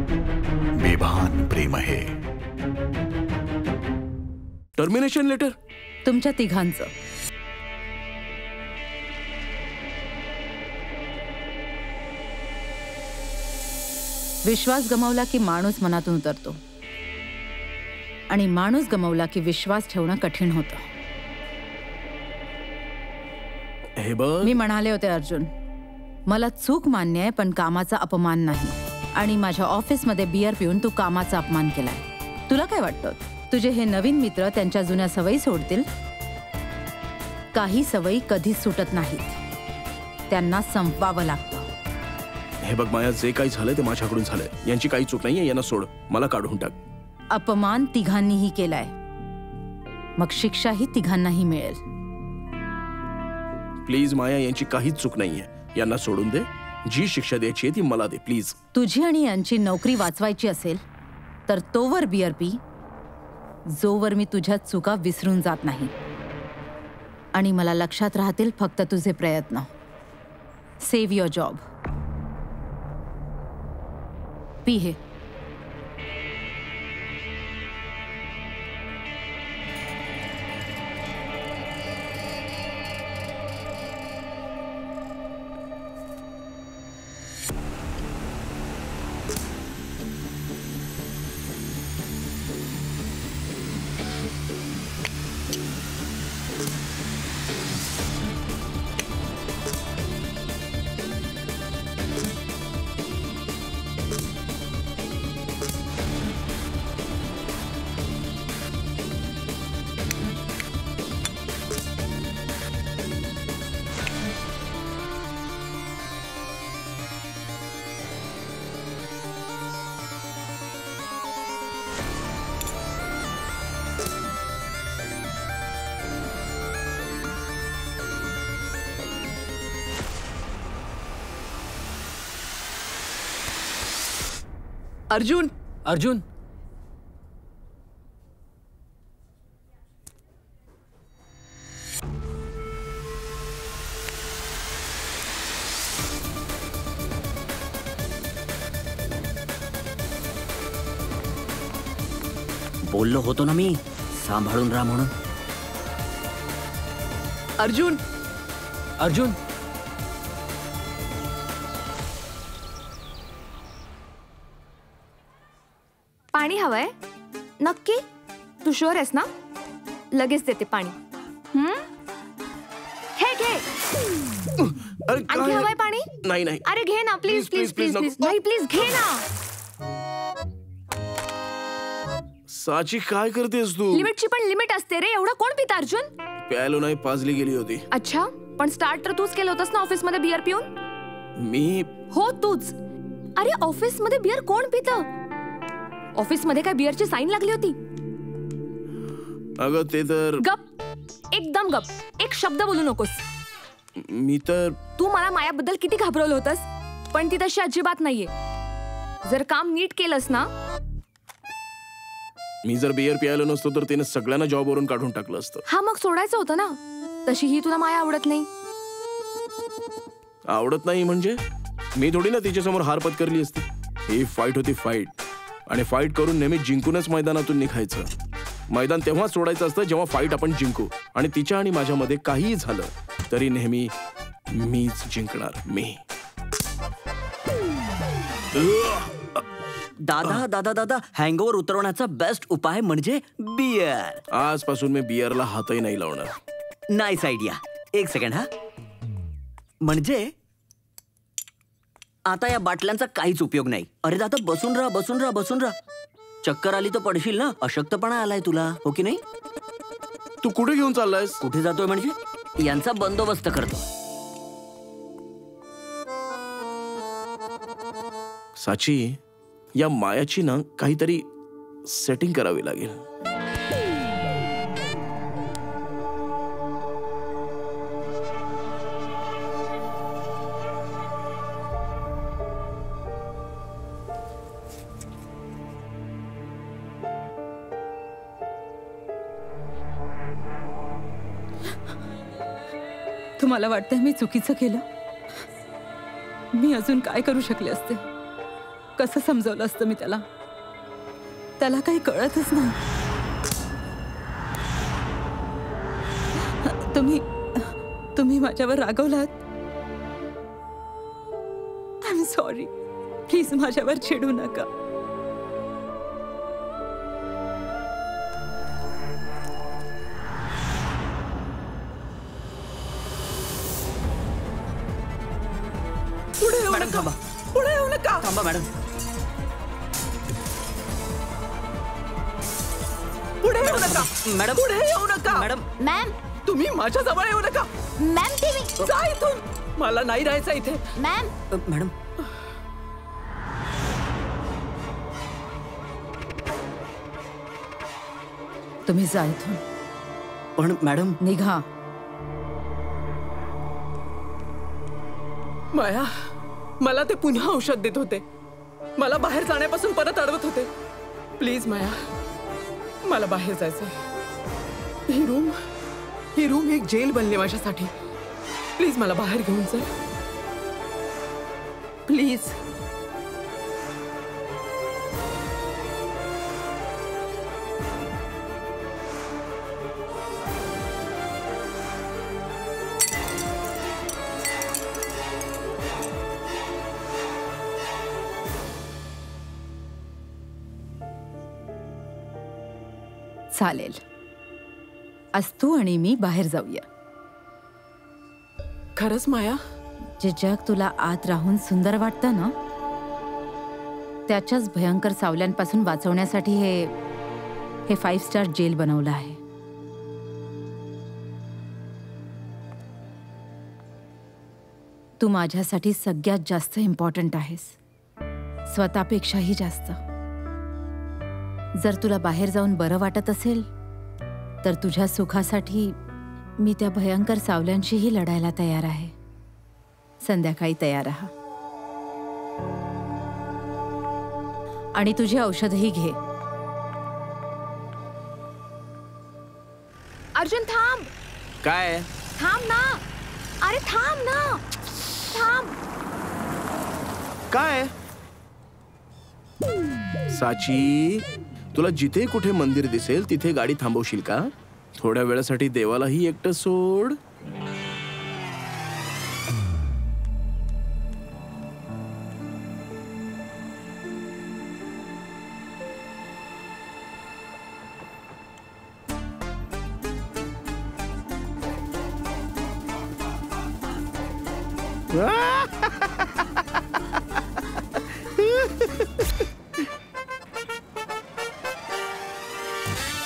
बेभान प्रेम आहे. Termination letter तुमच्या तिघांचं. विश्वास गमावला की माणूस मनातून उतरतो आणि माणूस गमावला की विश्वास ठेवणं कठीण होतं. हे बघ, मी म्हणाले होते अर्जुन, मला चूक मान्य आहे पण कामाचा अपमान नाही. आणि माझ्या ऑफिसमध्ये बियर पिऊन तू कामाचा अपमान केलाय. तुला काय वाटतं, तुझे हे नवीन मित्र त्यांच्या जुन्या सवयी सोडतील? काही सवयी कधीच सुटत नाहीत, त्यांना संपवावं लागतं. हे बघ माया, जे काही झालंय ते माझ्याकडून झालंय. यांची काही चूक नाहीये, यांना सोड, मला काढून टाक. अपमान तिघांनीही केलाय, मग शिक्षाही तिघांनाही मिळेल. प्लीज माया, यांची काहीच चूक नाहीये, यांना सोडून दे. जी शिक्षा द्यायची आहे ती मला दे प्लीज. तुझी आणि यांची नोकरी वाचवायची असेल तर तोवर बियर पी जोवर मी तुझ्या चुका विसरून जात नाही. आणि मला लक्षात राहतील फक्त तुझे प्रयत्न. Save your job. पी हे. अर्जुन, अर्जुन, बोललो होतो ना मी, सांभाळून राहा म्हणून. अर्जुन, अर्जुन, पाणी हवंय? नक्की? तू शुअर आहेस ना? लगेच देते पाणी. हे घे. आणखी हवंय पाणी? नाही नाही. अरे घे ना प्लीज प्लीज प्लीज प्लीज. नाही प्लीज घे ना. साची काय करतेस तू? लिमिटची पण लिमिट असते रे. एवढं कोण पितं अर्जुन? प्यायलो नाही, पाजली गेली होती. अच्छा, पण स्टार्ट तर तूच केलं होतंस ना ऑफिस मध्ये बियर पिऊन? मी? हो तूच. अरे ऑफिस मध्ये बियर कोण पितं? ऑफिस मध्ये काय बियरची साईन लागली होती? अगं ते तर. गप, एकदम गप. एक शब्द बोलू नकोस. मी तर. तू मला मायाबद्दल किती घाबरवलं होतंस, पण ती तशी अजिबात नाहीये. जर काम नीट केलंस ना. मी जर बियर प्यायलो नसतो तर तिने सगळ्यांना जॉबवरून काढून टाकलं असतं. हा मग सोडायचं होतं ना. तशीही तुला माया आवडत नाही. आवडत नाही म्हणजे? मी थोडी ना तिच्यासमोर हार पत्करली असती. ही फाईट होती, फाईट. आणि फाईट करून नेहमी जिंकूनच मैदानातून निघायचं. मैदान तेव्हा सोडायचं असतं जेव्हा फाईट आपण जिंकू. आणि तिच्या आणि माझ्यामध्ये काहीही झालं तरी नेहमी मीच जिंकणार. मी. दादा दादा दादा, हँगओव्हर उतरवण्याचा बेस्ट उपाय म्हणजे बियर. आजपासून मी बियरला हातही नाही लावणार. Nice idea. एक सेकंड हा. म्हणजे आता या बाटल्यांचा काहीच उपयोग नाही. अरे दादा बसून राहा, बसून राहा, बसून राहा. चक्कर आली तर पडशील ना. अशक्तपणा आलाय तुला, हो की नाही? तू कुठे घेऊन चाललायस? कुठे जातोय म्हणजे? यांचा बंदोबस्त करतो. साची, या मायाची ना काहीतरी सेटिंग करावी लागेल. तुम्हाला वाटतंय मी चुकीचं केलं? मी अजून काय करू शकले असते? कसं समजावलं असतं मी त्याला? त्याला काही कळतच नाही. तुम्ही माझ्यावर रागवलात. I am sorry. प्लीज माझ्यावर चिडू नका. मॅडम थांबा. पुढे येऊ नका. थांबा मॅडम. पुढे येऊ नका. मॅडम पुढे येऊ नका. मॅडम मॅम तुम्ही माझ्या जवळ येऊ नका. Ma'am TV. जा इथून. मला नाही राहायचं इथे. मॅम मॅडम तुम्ही जा इथून. पण मॅडम निघा. माया, मला ते पुन्हा औषध देत होते. मला बाहेर जाण्यापासून परत अडवत होते. प्लीज माया, मला बाहेर जायचंय. ही रूम एक जेल बनली माझ्यासाठी. प्लीज मला बाहेर घेऊन जा. प्लीज. चालेल. आज तू आणि मी बाहेर जाऊया. खरंच माया? जे जग तुला आत राहून सुंदर वाटतं ना, त्याच्याच भयंकर सावल्यांपासून वाचवण्यासाठी हे 5 स्टार जेल बनवलं आहे. तू माझ्यासाठी सगळ्यात जास्त इम्पॉर्टंट आहेस, स्वतःपेक्षाही जास्त. जर तुला बाहेर जाऊन बरं वाटत असेल तर तुझ्या सुखासाठी मी त्या भयंकर सावल्यांशीही लढायला तयार आहे. संध्याकाळी तयार राहा. आणि तुझे औषधही घे. अर्जुन थांब. काय? थांब ना. अरे थांब ना. थांब. काय? साची, तुला जिथे कुठे मंदिर दिसेल तिथे गाडी थांबवशील का? थोड्या वेळासाठी देवालाही एकटं सोड.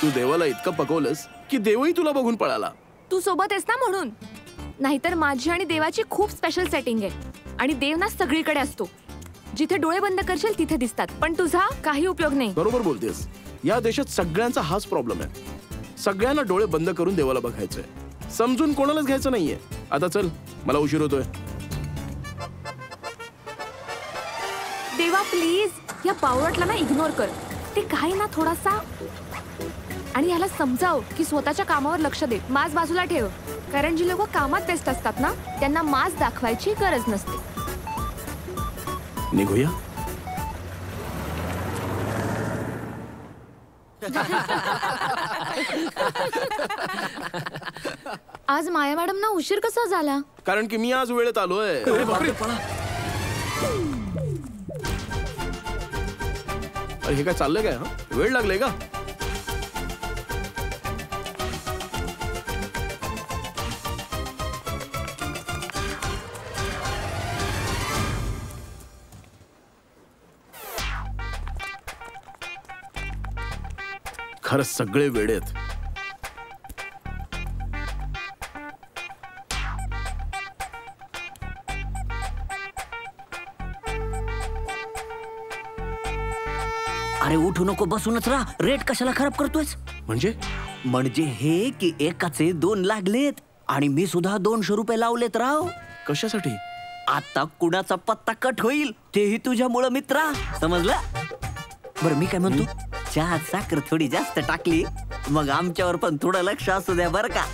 तू देवाला इतकं पकवलंस की देवही तुला बघून पळाला. तू सोबत आहेस ना म्हणून. नाहीतर माझी आणि देवाची खूप स्पेशल सेटिंग आहे. आणि देव ना सगळीकडे असतो. जिथे डोळे बंद करशील तिथे दिसतात. पण तुझा काही उपयोग नाही. बरोबर बोलतेस. या देशात सगळ्यांचा हाच प्रॉब्लेम आहे. सगळ्यांना डोळे बंद करून देवाला बघायचंय. समजून कोणालाच घ्यायचं नाहीये. आता चल, मला उशीर होतोय. देवा प्लीज या बावळटला ना इग्नोर कर. ते काही ना थोडासा. आणि याला समजाव की स्वतःच्या कामावर लक्ष दे. माज बाजूला ठेव. कारण जी लोक कामात व्यस्त असतात ना त्यांना माज दाखवायची गरज नसते. निघूया. आज माया मॅडम ना उशीर कसा झाला? कारण की मी आज वेळेत आलोय. अरे हे काय चाललंय काय? वेळ लागलाय का? खरंच सगळे वेडेत. अरे उठू नको, बसूनच राहा. रेट कशाला खराब करतोयस? म्हणजे हे की एकाचे 2 लागलेत आणि मी सुद्धा 200 रुपये लावलेत राव. कशासाठी? आता कुणाचा पत्ता कट होईल तेही तुझ्यामुळं मित्रा. समजलं? बरं मी काय म्हणतो, चहात साखर थोडी जास्त टाकली मग आमच्यावर पण थोडं लक्ष असू द्या बरं का.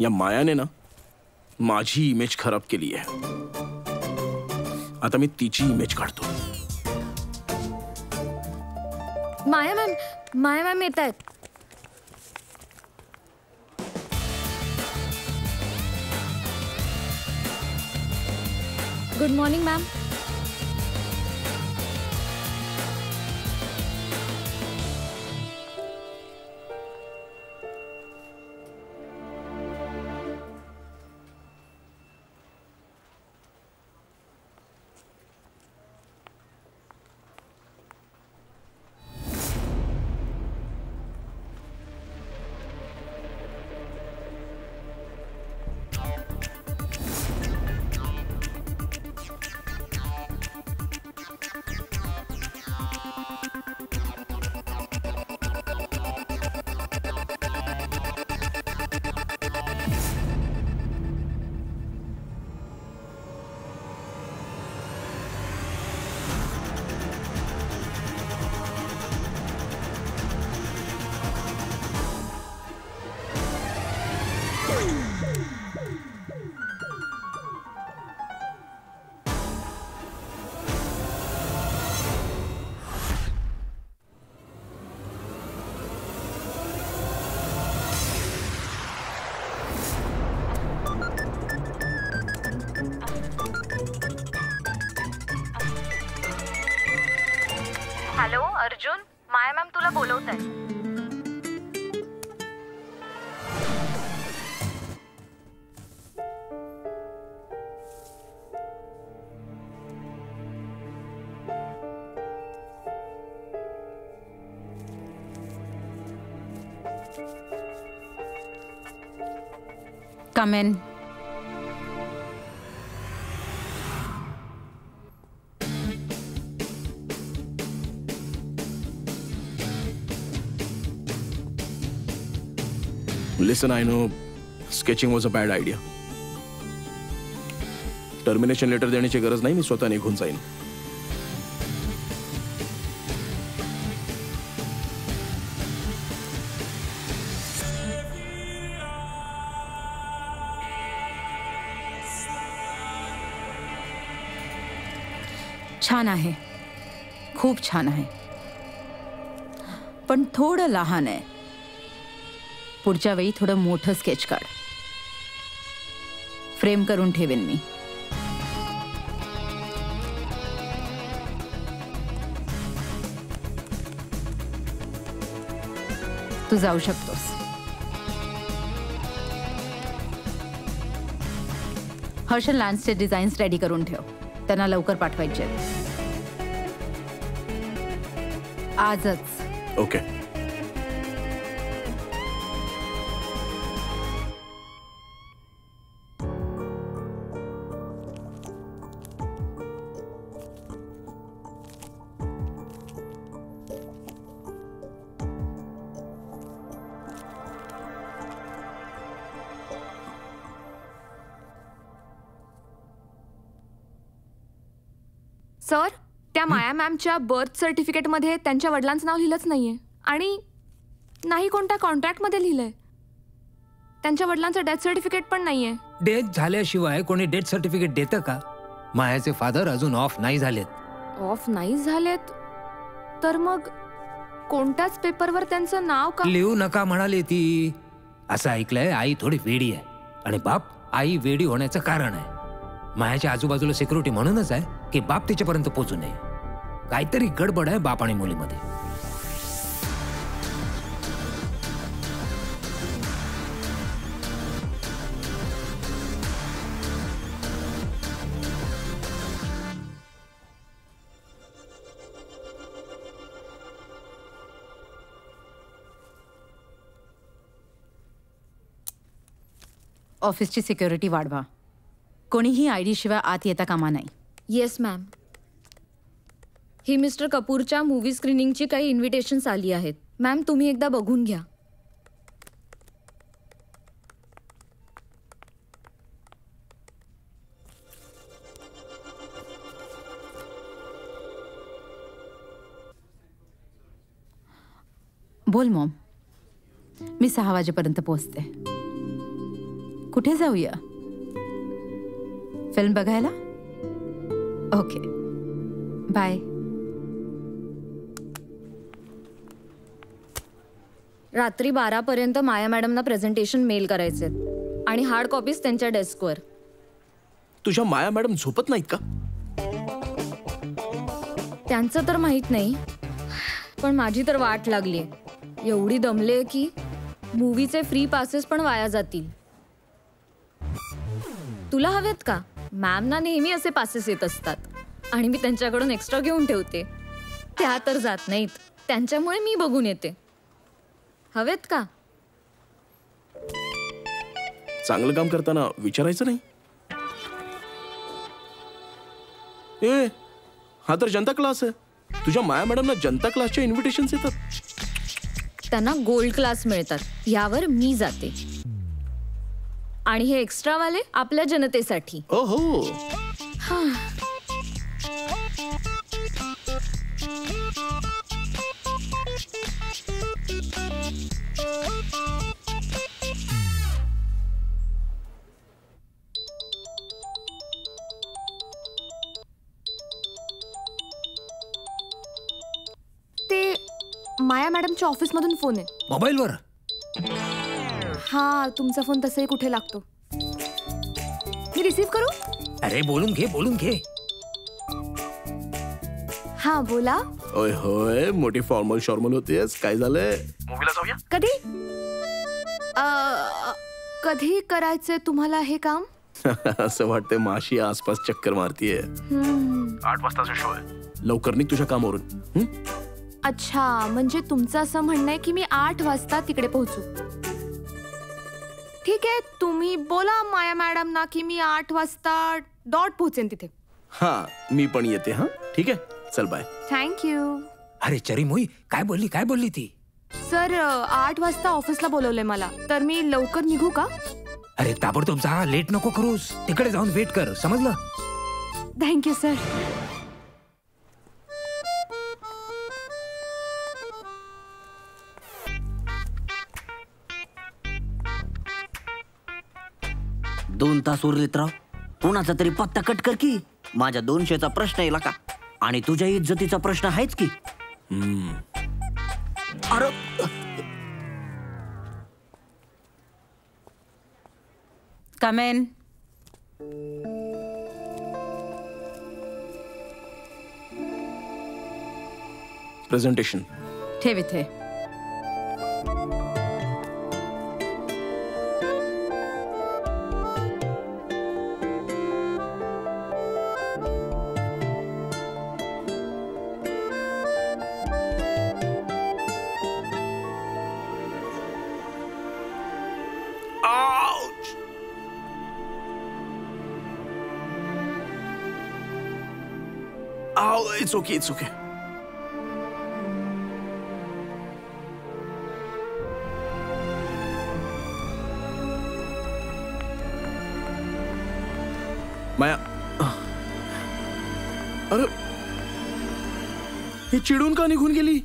या मायाने ना माझी इमेज खराब केली आहे. आता मी तिची इमेज काढतो. माया मॅम येत आहेत. Good morning ma'am. Hello Arjun, Maya ma'am तुला बोलवत आहे. Come in. Listen, I know sketching was a bad idea. Termination letter देण्याची गरज नाही, मी स्वतः निघून जाईन. छान आहे, खूप छान आहे, पण थोडं लहान आहे. पुढच्या वेळी थोडं मोठं स्केच काढ. फ्रेम करून ठेवेन मी. तू जाऊ शकतोस. हर्षल लँड्सचे डिझाईन्स रेडी करून ठेव. त्यांना लवकर पाठवायचे आहेत. आजच. ओके. सर, त्या माया मॅमच्या बर्थ सर्टिफिकेटमध्ये त्यांच्या वडिलांचं नाव लिहिलंच नाहीये आणि नाही कोणत्या कॉन्ट्रॅक्टमध्ये लिहिलंय. त्यांच्या वडिलांचं डेथ सर्टिफिकेट पण नाहीये. डेथ झाल्याशिवाय कोणी डेथ सर्टिफिकेट देतं का? मायाचे फादर अजून ऑफ नाही झालेत. ऑफ नाही झालेत तर मग कोणत्याच पेपरवर त्यांचं नाव का? लिहू नका म्हणाली ती. असं ऐकलंय आई थोडी वेडी आहे आणि बाप आई वेडी होण्याचं कारण आहे. मायाच्या आजूबाजूला सिक्युरिटी म्हणूनच आहे की बाप तिच्यापर्यंत पोहोचू नये. काहीतरी गडबड आहे बाप आणि मुलीमध्ये. ऑफिसची सिक्युरिटी वाढवा. कोणीही आयडी शिवाय आत येता कामा नाही. Yes ma'am. ही मिस्टर कपूरच्या मूवी स्क्रीनिंगची काही इन्व्हिटेशन्स आली आहेत. मॅम तुम्ही एकदा बघून घ्या. बोल मॉम. मी 6 वाजेपर्यंत पोहोचते. कुठे जाऊया? फिल्म बघायला? Okay, bye. रात्री 12 पर्यंत माया मॅडमना प्रेझेंटेशन मेल करायचे आणि हार्ड कॉपीज त्यांच्या डेस्कवर. तुझ्या माया मॅडम झोपत नाहीत का? त्यांचं तर माहित नाही, पण माझी तर वाट लागली. एवढी दमले की मूवीचे फ्री पासेस पण वाया जातील. तुला हवेत का? मॅमना नेहमी असे पासेस येत असतात आणि मी त्यांच्याकडून एक्स्ट्रा घेऊन ठेवते. त्या तर जात नाहीत, त्यांच्यामुळे मी बघून येते. हवेत का? चांगलं काम करताना विचारायचं नाही? ए, हा तर जनता क्लास आहे. तुझ्या माया मॅडमना जनता क्लासच्या इन्व्हिटेशन्स येतात. त्यांना गोल्ड क्लास मिळतात, यावर मी जाते. आणि हे एक्स्ट्रावाले आपल्या जनतेसाठी. ओहो, ते माया मॅडमच्या ऑफिसमधून फोन आहे. मोबाईलवर? हा, तुमचा फोन तसंही कुठे लागतो. मी रिसीव्ह करू? अरे बोलून घे, बोलून घे. हा, बोला. ओय होय, मोठी फॉर्मल शॉर्मल होतेस. काय झालंय? मूवीला जाऊया? कधी कधी करायचंय तुम्हाला हे काम? असं वाटतंय माशी आसपास चक्कर मारतीये. 8 वाजताचा शो आहे. लवकर निघ तुझ्या कामावरून. अच्छा, म्हणजे तुमचं असं म्हणणं आहे की मी 8 वाजता तिकडे पोहोचू. ठीक आहे, तुम्ही बोला माया मॅडम ना की मी 8 वाजता डॉट पोहोचेन तिथे. हा, मी पण येते. हा, ठीक आहे, चल बाय. थँक्यू. अरे चरीमोई, काय बोलली ती? सर, 8 वाजता ऑफिसला बोलवलंय मला, तर मी लवकर निघू का? अरे ताबडतोब जा, लेट नको करूस. तिकडे जाऊन वेट कर, समजलं? Thank you sir. दोन तास उरलेत राव. कोणाचा तरी पत्ता कट कर की. माझ्या 200चा प्रश्न येला का, आणि तुझ्या इज्जतीचा प्रश्न आहेच की. अरे कम इन. प्रेझेंटेशन ठेव इथे. It's okay, it's okay. माया, अरे ही चिडून का निघून गेली?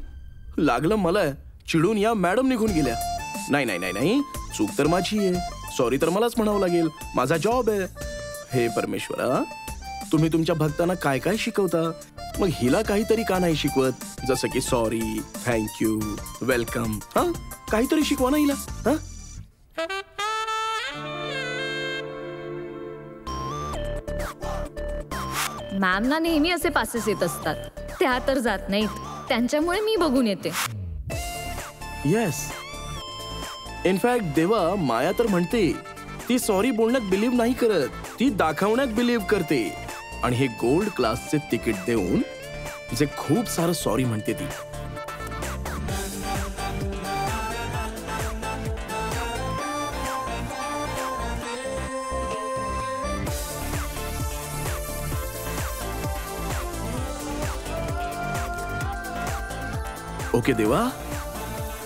लागलं मला, चिडून या मॅडम निघून गेल्या. नाही नाही नाही नाही, चूक तर माझी आहे. सॉरी तर मलाच म्हणावं लागेल. माझा जॉब आहे. हे परमेश्वरा, तुम्ही तुमच्या भक्तांना काय काय शिकवता, मग हिला काहीतरी का नाही शिकवत? जसं की सॉरी, थँक्यू, वेलकम. हा, काहीतरी शिकवा ना हिला. हा, मॅमना नेहमी असे पासेस येत असतात. त्या तर जात नाहीत, त्यांच्यामुळे मी बघून येते. येस. इनफॅक्ट देवा, माया तर म्हणते ती सॉरी बोलण्यात बिलीव्ह नाही करत, ती दाखवण्यात बिलीव्ह करते. आणि हे गोल्ड क्लासचे तिकीट देऊन जे खूप सारं सॉरी म्हणते ती. ओके देवा,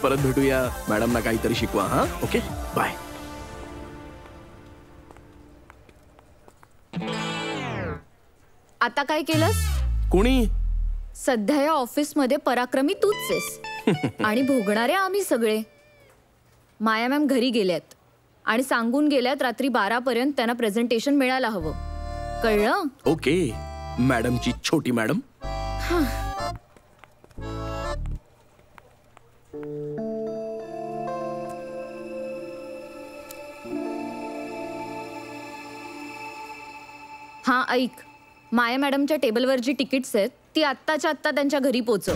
परत भेटूया. मॅडमना काहीतरी शिकवा. हा, ओके, बाय. आता काय केलंस? कोणी? सध्या या ऑफिसमध्ये पराक्रमी तूच आहेस आणि भोगणारे आम्ही सगळे. माया मॅम घरी गेल्यात. आणि सांगून गेल्यात रात्री 12 पर्यंत त्यांना प्रेझेंटेशन मिळायला हवं. कळलं? ओके मॅडमची छोटी मॅडम. हा ऐक, माया मॅडमच्या टेबलवर जी तिकीट्स आहेत ती आत्ताच्या आत्ता त्यांच्या घरी पोचव.